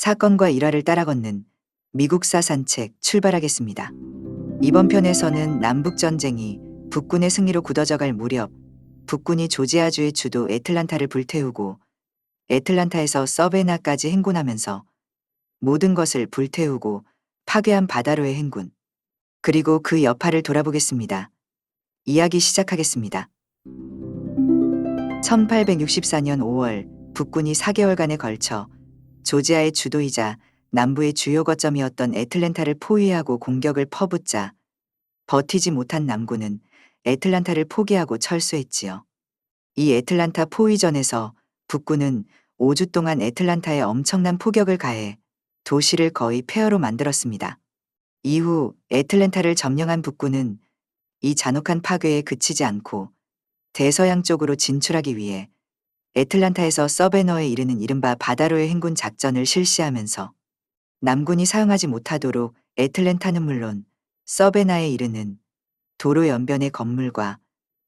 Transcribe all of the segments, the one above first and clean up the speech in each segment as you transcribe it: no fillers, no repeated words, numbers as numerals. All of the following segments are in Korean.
사건과 일화를 따라 걷는 미국사 산책 출발하겠습니다. 이번 편에서는 남북전쟁이 북군의 승리로 굳어져갈 무렵 북군이 조지아주의 주도 애틀란타를 불태우고 애틀란타에서 서베나까지 행군하면서 모든 것을 불태우고 파괴한 바다로의 행군, 그리고 그 여파를 돌아보겠습니다. 이야기 시작하겠습니다. 1864년 5월 북군이 4개월간에 걸쳐 조지아의 주도이자 남부의 주요 거점이었던 애틀랜타를 포위하고 공격을 퍼붓자 버티지 못한 남군은 애틀란타를 포기하고 철수했지요. 이 애틀란타 포위전에서 북군은 5주 동안 애틀란타에 엄청난 포격을 가해 도시를 거의 폐허로 만들었습니다. 이후 애틀랜타를 점령한 북군은 이 잔혹한 파괴에 그치지 않고 대서양 쪽으로 진출하기 위해 애틀란타에서 서베너에 이르는 이른바 바다로의 행군 작전을 실시하면서 남군이 사용하지 못하도록 애틀랜타는 물론 서베나에 이르는 도로 연변의 건물과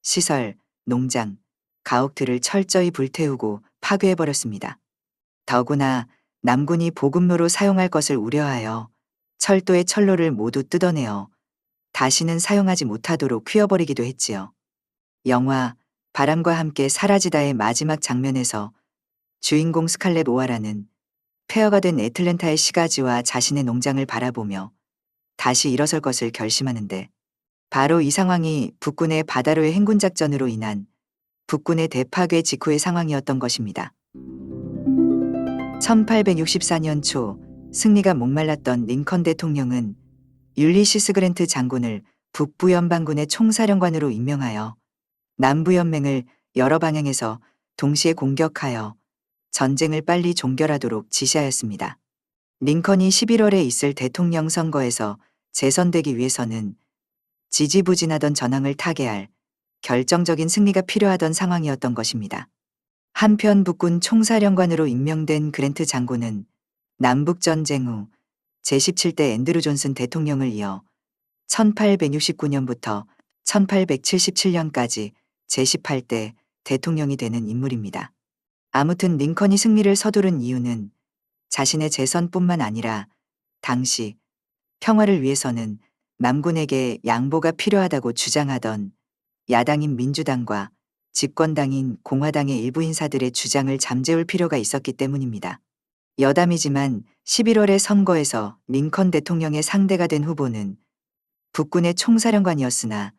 시설, 농장, 가옥들을 철저히 불태우고 파괴해버렸습니다. 더구나 남군이 보급로로 사용할 것을 우려하여 철도의 철로를 모두 뜯어내어 다시는 사용하지 못하도록 휘어버리기도 했지요. 영화 바람과 함께 사라지다의 마지막 장면에서 주인공 스칼렛 오하라는 폐허가 된 애틀랜타의 시가지와 자신의 농장을 바라보며 다시 일어설 것을 결심하는데, 바로 이 상황이 북군의 바다로의 행군 작전으로 인한 북군의 대파괴 직후의 상황이었던 것입니다. 1864년 초 승리가 목말랐던 링컨 대통령은 율리시스 그랜트 장군을 북부 연방군의 총사령관으로 임명하여 남부연맹을 여러 방향에서 동시에 공격하여 전쟁을 빨리 종결하도록 지시하였습니다. 링컨이 11월에 있을 대통령 선거에서 재선되기 위해서는 지지부진하던 전황을 타개할 결정적인 승리가 필요하던 상황이었던 것입니다. 한편 북군 총사령관으로 임명된 그랜트 장군은 남북전쟁 후 제17대 앤드루 존슨 대통령을 이어 1869년부터 1877년까지 제18대 대통령이 되는 인물입니다. 아무튼 링컨이 승리를 서두른 이유는 자신의 재선뿐만 아니라 당시 평화를 위해서는 남군에게 양보가 필요하다고 주장하던 야당인 민주당과 집권당인 공화당의 일부 인사들의 주장을 잠재울 필요가 있었기 때문입니다. 여담이지만 11월의 선거에서 링컨 대통령의 상대가 된 후보는 북군의 총사령관이었으나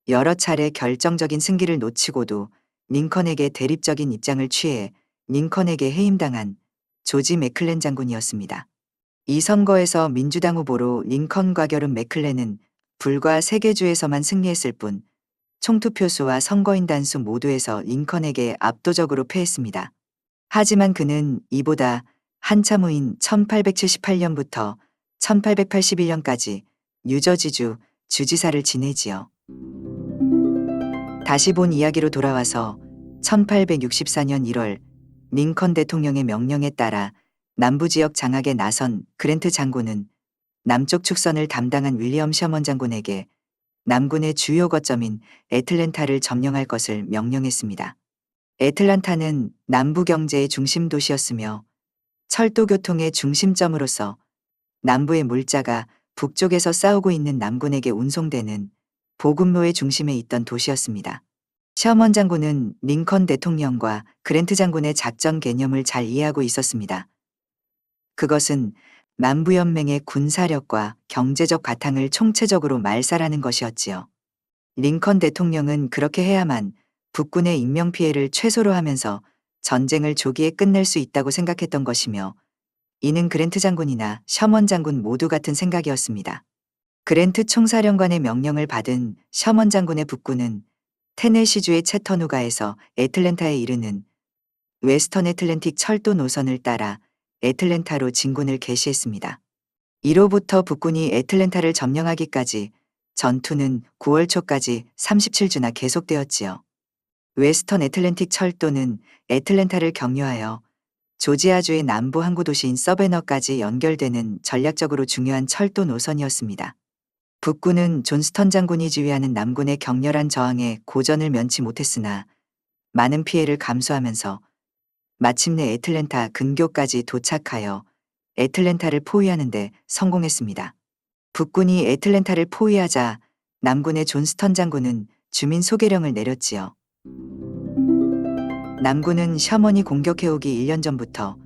여러 차례 결정적인 승기를 놓치고도 링컨에게 대립적인 입장을 취해 링컨에게 해임당한 조지 맥클렌 장군이었습니다. 이 선거에서 민주당 후보로 링컨과 겨룬 맥클렌은 불과 3개 주에서만 승리했을 뿐 총투표수와 선거인 단수 모두에서 링컨에게 압도적으로 패했습니다. 하지만 그는 이보다 한참 후인 1878년부터 1881년까지 뉴저지주 주지사를 지내지요. 다시 본 이야기로 돌아와서 1864년 1월 링컨 대통령의 명령에 따라 남부지역 장악에 나선 그랜트 장군은 남쪽 축선을 담당한 윌리엄 셔먼 장군에게 남군의 주요 거점인 애틀랜타를 점령할 것을 명령했습니다. 애틀란타는 남부 경제의 중심 도시였으며 철도 교통의 중심점으로서 남부의 물자가 북쪽에서 싸우고 있는 남군에게 운송되는 보급로의 중심에 있던 도시였습니다. 셔먼 장군은 링컨 대통령과 그랜트 장군의 작전 개념을 잘 이해하고 있었습니다. 그것은 남부연맹의 군사력과 경제적 바탕을 총체적으로 말살하는 것이었지요. 링컨 대통령은 그렇게 해야만 북군의 인명피해를 최소로 하면서 전쟁을 조기에 끝낼 수 있다고 생각했던 것이며, 이는 그랜트 장군이나 셔먼 장군 모두 같은 생각이었습니다. 그랜트 총사령관의 명령을 받은 셔먼 장군의 북군은 테네시주의 채터누가에서 애틀랜타에 이르는 웨스턴 애틀랜틱 철도 노선을 따라 애틀랜타로 진군을 개시했습니다. 이로부터 북군이 애틀랜타를 점령하기까지 전투는 9월 초까지 37주나 계속되었지요. 웨스턴 애틀랜틱 철도는 애틀랜타를 경유하여 조지아주의 남부 항구 도시인 서베너까지 연결되는 전략적으로 중요한 철도 노선이었습니다. 북군은 존스턴 장군이 지휘하는 남군의 격렬한 저항에 고전을 면치 못했으나 많은 피해를 감수하면서 마침내 애틀랜타 근교까지 도착하여 애틀랜타를 포위하는 데 성공했습니다. 북군이 애틀랜타를 포위하자 남군의 존스턴 장군은 주민 소개령을 내렸지요. 남군은 셔먼이 공격해오기 1년 전부터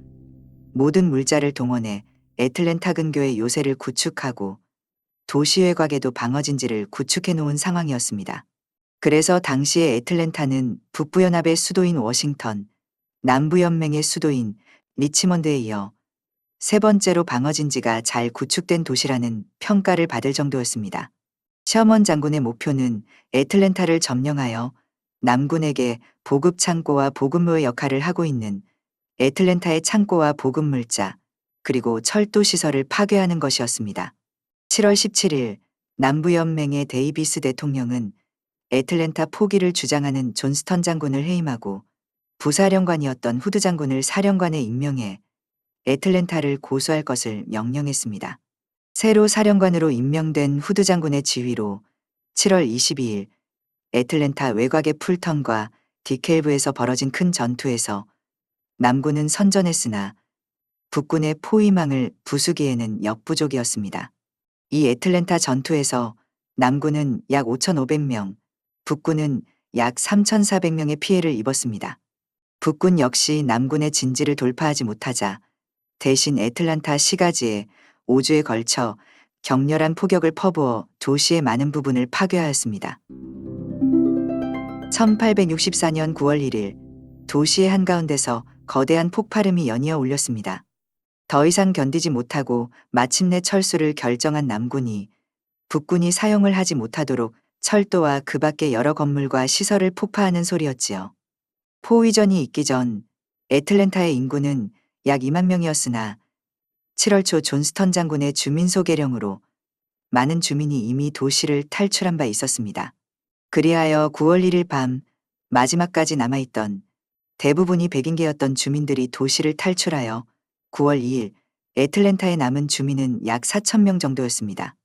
모든 물자를 동원해 애틀랜타 근교의 요새를 구축하고 도시 외곽에도 방어진지를 구축해 놓은 상황이었습니다. 그래서 당시의 애틀랜타는 북부연합의 수도인 워싱턴, 남부연맹의 수도인 리치먼드에 이어 세 번째로 방어진지가 잘 구축된 도시라는 평가를 받을 정도였습니다. 셔먼 장군의 목표는 애틀랜타를 점령하여 남군에게 보급 창고와 보급로의 역할을 하고 있는 애틀랜타의 창고와 보급물자, 그리고 철도 시설을 파괴하는 것이었습니다. 7월 17일 남부연맹의 데이비스 대통령은 애틀랜타 포기를 주장하는 존스턴 장군을 해임하고 부사령관이었던 후드 장군을 사령관에 임명해 애틀랜타를 고수할 것을 명령했습니다. 새로 사령관으로 임명된 후드 장군의 지휘로 7월 22일 애틀랜타 외곽의 풀턴과 디켈브에서 벌어진 큰 전투에서 남군은 선전했으나 북군의 포위망을 부수기에는 역부족이었습니다. 이 애틀랜타 전투에서 남군은 약 5,500명, 북군은 약 3,400명의 피해를 입었습니다. 북군 역시 남군의 진지를 돌파하지 못하자 대신 애틀랜타 시가지에 5주에 걸쳐 격렬한 포격을 퍼부어 도시의 많은 부분을 파괴하였습니다. 1864년 9월 1일 도시의 한가운데서 거대한 폭발음이 연이어 울렸습니다. 더 이상 견디지 못하고 마침내 철수를 결정한 남군이 북군이 사용을 하지 못하도록 철도와 그 밖의 여러 건물과 시설을 폭파하는 소리였지요. 포위전이 있기 전 애틀랜타의 인구는 약 2만 명이었으나 7월 초 존스턴 장군의 주민 소개령으로 많은 주민이 이미 도시를 탈출한 바 있었습니다. 그리하여 9월 1일 밤 마지막까지 남아있던 대부분이 백인계였던 주민들이 도시를 탈출하여 9월 2일 애틀랜타에 남은 주민은 약 4,000명 정도였습니다.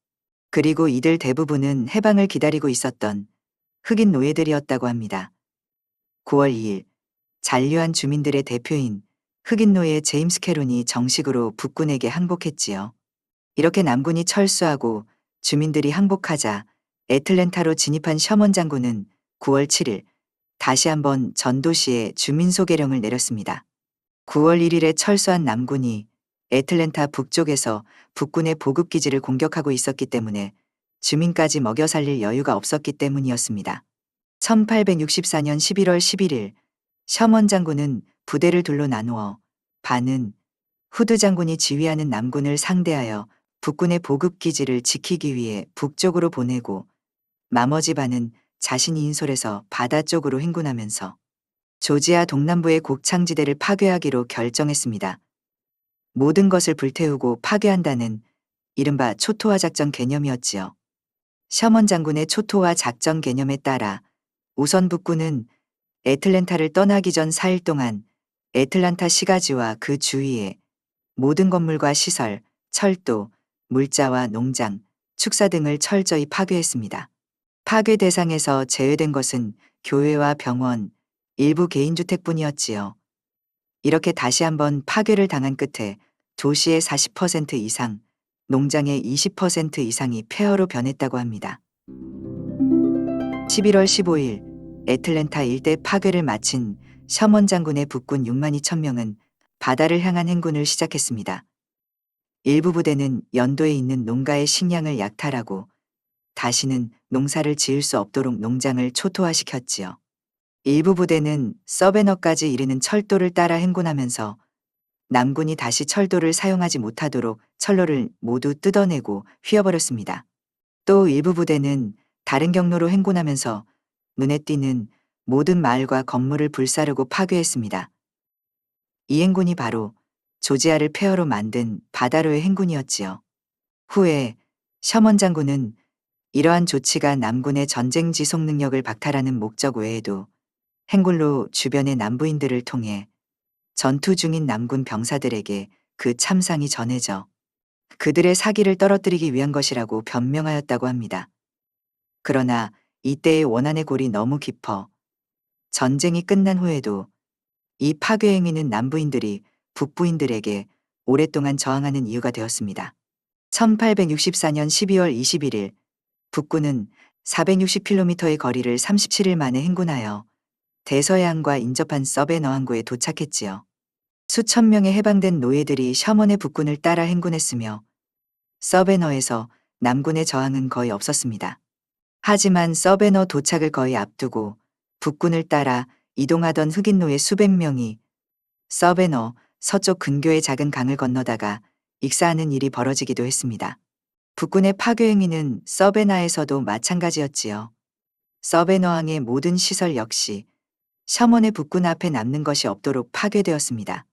그리고 이들 대부분은 해방을 기다리고 있었던 흑인 노예들이었다고 합니다. 9월 2일 잔류한 주민들의 대표인 흑인 노예 제임스 캐론이 정식으로 북군에게 항복했지요. 이렇게 남군이 철수하고 주민들이 항복하자 애틀랜타로 진입한 셔먼 장군은 9월 7일 다시 한번 전도시에 주민 소개령을 내렸습니다. 9월 1일에 철수한 남군이 애틀랜타 북쪽에서 북군의 보급기지를 공격하고 있었기 때문에 주민까지 먹여 살릴 여유가 없었기 때문이었습니다. 1864년 11월 11일 셔먼 장군은 부대를 둘로 나누어 반은 후드 장군이 지휘하는 남군을 상대하여 북군의 보급기지를 지키기 위해 북쪽으로 보내고 나머지 반은 자신이 인솔해서 바다 쪽으로 행군하면서 조지아 동남부의 곡창지대를 파괴하기로 결정했습니다. 모든 것을 불태우고 파괴한다는 이른바 초토화 작전 개념이었지요. 셔먼 장군의 초토화 작전 개념에 따라 우선 북군은 애틀랜타를 떠나기 전 4일 동안 애틀랜타 시가지와 그 주위에 모든 건물과 시설, 철도, 물자와 농장, 축사 등을 철저히 파괴했습니다. 파괴 대상에서 제외된 것은 교회와 병원, 일부 개인주택뿐이었지요. 이렇게 다시 한번 파괴를 당한 끝에 도시의 40% 이상, 농장의 20% 이상이 폐허로 변했다고 합니다. 11월 15일 애틀랜타 일대 파괴를 마친 셔먼 장군의 북군 6만 2천 명은 바다를 향한 행군을 시작했습니다. 일부 부대는 연도에 있는 농가의 식량을 약탈하고 다시는 농사를 지을 수 없도록 농장을 초토화시켰지요. 일부 부대는 서베너까지 이르는 철도를 따라 행군하면서 남군이 다시 철도를 사용하지 못하도록 철로를 모두 뜯어내고 휘어버렸습니다. 또 일부 부대는 다른 경로로 행군하면서 눈에 띄는 모든 마을과 건물을 불사르고 파괴했습니다. 이 행군이 바로 조지아를 폐허로 만든 바다로의 행군이었지요. 후에 셔먼 장군은 이러한 조치가 남군의 전쟁 지속 능력을 박탈하는 목적 외에도 행군로 주변의 남부인들을 통해 전투 중인 남군 병사들에게 그 참상이 전해져 그들의 사기를 떨어뜨리기 위한 것이라고 변명하였다고 합니다. 그러나 이때의 원한의 골이 너무 깊어 전쟁이 끝난 후에도 이 파괴 행위는 남부인들이 북부인들에게 오랫동안 저항하는 이유가 되었습니다. 1864년 12월 21일 북군은 460km의 거리를 37일 만에 행군하여 대서해안과 인접한 서베너 항구에 도착했지요. 수천 명의 해방된 노예들이 셔먼의 북군을 따라 행군했으며 서베너에서 남군의 저항은 거의 없었습니다. 하지만 서베너 도착을 거의 앞두고 북군을 따라 이동하던 흑인 노예 수백 명이 서베너 서쪽 근교의 작은 강을 건너다가 익사하는 일이 벌어지기도 했습니다. 북군의 파괴 행위는 서베나에서도 마찬가지였지요. 서베너항의 모든 시설 역시 셔먼의 북군 앞에 남는 것이 없도록 파괴되었습니다.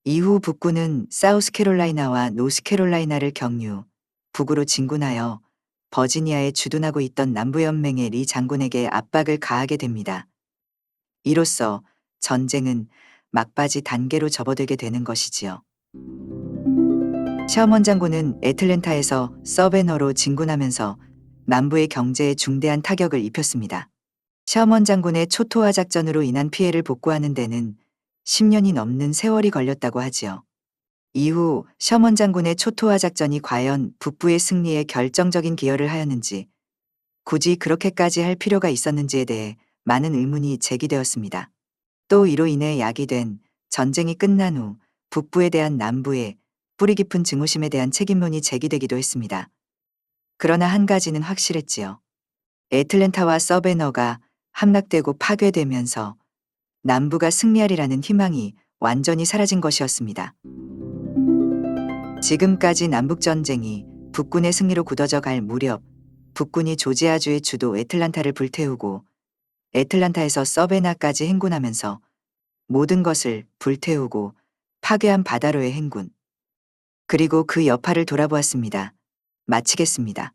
이후 북군은 사우스캐롤라이나와 노스캐롤라이나를 경유, 북으로 진군하여 버지니아에 주둔하고 있던 남부연맹의 리 장군에게 압박을 가하게 됩니다. 이로써 전쟁은 막바지 단계로 접어들게 되는 것이지요. 셔먼 장군은 애틀랜타에서 서베너로 진군하면서 남부의 경제에 중대한 타격을 입혔습니다. 셔먼 장군의 초토화 작전으로 인한 피해를 복구하는 데는 10년이 넘는 세월이 걸렸다고 하지요. 이후 셔먼 장군의 초토화 작전이 과연 북부의 승리에 결정적인 기여를 하였는지, 굳이 그렇게까지 할 필요가 있었는지에 대해 많은 의문이 제기되었습니다. 또 이로 인해 야기된 전쟁이 끝난 후 북부에 대한 남부의 뿌리 깊은 증오심에 대한 책임론이 제기되기도 했습니다. 그러나 한 가지는 확실했지요. 애틀랜타와 서베너가 함락되고 파괴되면서 남부가 승리하리라는 희망이 완전히 사라진 것이었습니다. 지금까지 남북전쟁이 북군의 승리로 굳어져 갈 무렵 북군이 조지아주의 주도 애틀란타를 불태우고 애틀란타에서 서베나까지 행군하면서 모든 것을 불태우고 파괴한 바다로의 행군, 그리고 그 여파를 돌아보았습니다. 마치겠습니다.